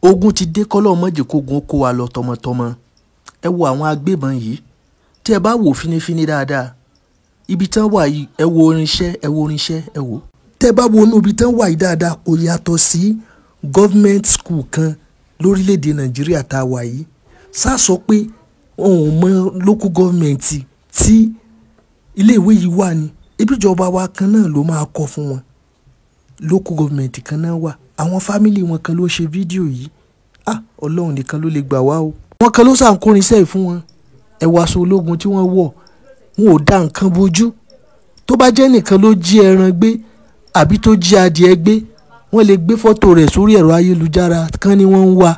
ogun ti dé kọ́lọ́ mọ́jì kógun kó wa lọ tọmọtọmọ. Ẹ wo àwọn agbébọn yìí tí ẹ bá wò finifini dáadáa ibi tán wà yìí ẹ wo orinṣẹ́ ẹ wò. Tẹ́ bá wo inú ibi tán wà yìí dáadáa kò yàtọ̀ sí government school kan lórílẹ̀‐èdè Nàìjíríà tá a wà yìí. Sá sọ pé òun mọ local government tí iléèwé yìí wà ní ibi ìjọba wa kan náà ló máa kọ́ fún wọn. Local government kan náà wà àwọn family wọn kan ló ṣe fídíò yìí. Ọlọ́run nìkan ló lè gbà wá o. Wọ́n kan ló ṣàǹkórinṣẹ́ yìí fún wọn. Ẹ wá aṣọ ológun tí wọ́n wọ̀ wọn ò dá nǹkan bójú. Tó bá jẹ́ nìkan ló jí ẹran gbé àbí tó jí adìẹ gbé wọ́n lè gbé fọ́tò rẹ̀ sórí ẹ̀rọ ayélujára kan ni wọ́n ń wá.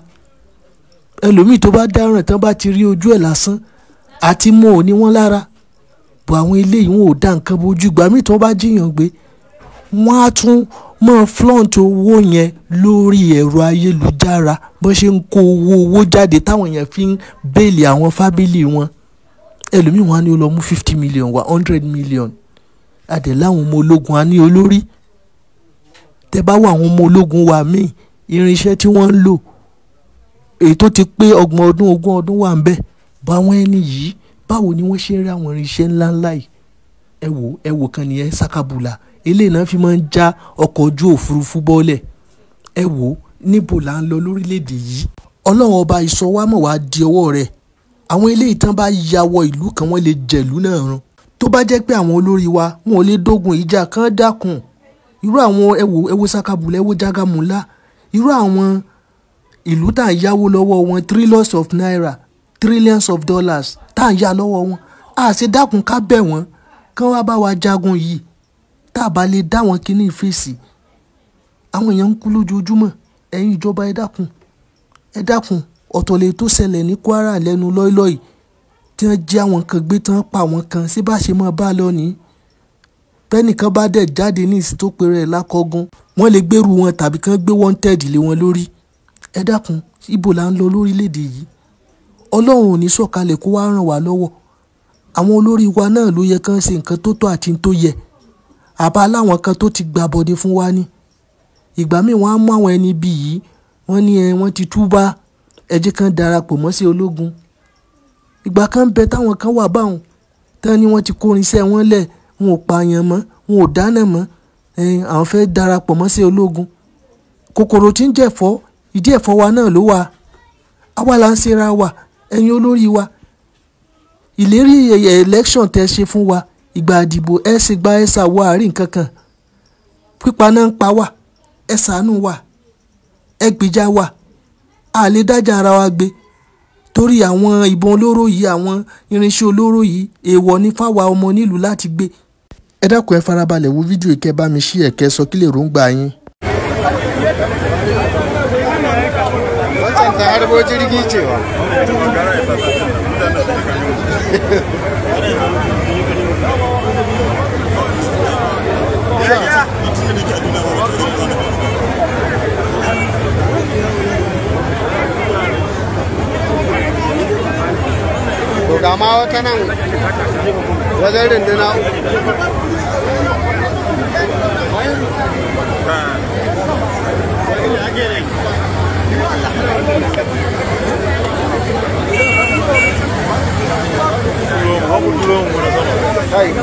Ẹlòmíì tó bá dáràn tán bá ti rí ojú ẹ̀ lásán àti mọ́ ò ní wọ́n lára. Bọ̀ àwọn eléyìí wọn ò dá nǹkan bójú. Ìgbà míì tí wọ́n bá jíyàn gbé wọ́n á tún máa flaunt owó yẹn lórí ẹ̀rọ ayélujára bó ṣe ń kó owó jáde táwọn èèyàn fi ń bẹ́ẹ̀lì àwọn fábílì wọn. Ẹlòmíì wọn á ní ó lọ mú 50 million wá 100 million. Adẹ̀ láwọn ọmọ ológun á ní olórí. Tẹ́ bá wọ àwọn ọmọ ológun wa míì irinṣẹ́ tí wọ́n ń lò èyí tó ti pé 20 ọdún wà ń bẹ̀. Bá àwọn ẹni yìí báwo ni wọ́n ṣe ń rí àwọn irinṣẹ́ ńláńlá yìí. Ẹ wò kan nìyẹn sakabula eléyìí náà fi máa ń já ọkọ̀ ojú òfurufú bọ́lẹ̀. Ẹ wò níbo là ń lọ lórílẹ̀‐èdè yìí. Ọlọ́run ọba ìsọwámọ̀ wá di ọwọ́ rẹ̀. Àwọn eléyìí tán bá ya wọ ìlú kan wọ́n lè jẹ̀lú náà run. Tó bá jẹ́ pé àwọn olórí wa wọn ò lè dógun ìjà kan dákun. Irú àwọn ẹ wo sakabula ẹ wo jagamula irú àwọn ìlú tá à ń yáwó lọ́wọ́ wọn trillions of naira trillions of dollars tá à ń yá lọ́wọ́ wọn. A ṣe dákun ká bẹ̀ wọ́n kán wá bá wa jagun yìí tá a bá lè dá wọn kíní ìfèsì. Àwọn èèyàn ń kú lójoojúmọ́. Ẹ̀yin ìjọba ẹ dákun ọ̀tọ̀ lè tó ṣẹlẹ̀ ní Kwara lẹ́nu lọ́ọ́lọ́yìí tí wọ́n jí àwọn kan gbé tí wọ́n pa àwọn kan sí bá ṣe máa bá lọ ní. Tẹ́nìkan bá dẹ̀ jáde ní ìsìn tó pèrè lákọ́gun wọ́n lè gbèrú wọn tàbí kán gbé wanted lé wọn lórí. Ẹ dákun ibo là ń lọ lórílẹ̀‐èdè yìí. Ọlọ́run ò ní sọ̀kalẹ̀ kó wá ràn wá lọ́wọ́. Àwọn olórí wa náà ló yẹ kán ṣe nǹkan tó tọ́ àti tó yẹ. Àbá láwọn kan tó ti gbà bọ̀dé fún wa ní. Ìgbà míì wọ́n á mú àwọn ẹni bí yìí wọ́n ní wọ́n ti túbá ẹ jẹ́ kán darapọ̀ mọ́ sí ológun. Ìgbà kan bẹ táwọn kan wà báwọn tán ni wọ́n ti kórinṣẹ́ wọn lẹ̀ wọn ò pààyàn mọ́ wọn ò dáná mọ́ àwọn fẹ́ darapọ̀ mọ́ sí ológun. Kòkòrò tí ń jẹ̀fọ́ ìdí ẹ̀fọ́ wa náà ló wà. Àwa là ń ṣera wa ẹ̀yin olórí wa. Ìlérí election tẹ́ ṣe fún wa ìgbà àdìbò ẹ ṣe gba ẹ ṣàwọ̀ àárín kankan. Pípa náà ń pa wá ẹ ṣàánú wa ẹ gbèjà wa a lè dájà ara wa gbé torí àwọn ìbọn olóró yìí àwọn irinṣẹ́ olóró yìí èèwọ̀ ní fáwa ọmọ nílùú láti gbé. Ẹ dákun ẹ farabalẹ̀ wo fídíò ìkẹ́ bá mi ṣí ẹ̀kẹ́ sọ kí lè ròǹgbà yín. Gama wata nan wajen rinduna Hey.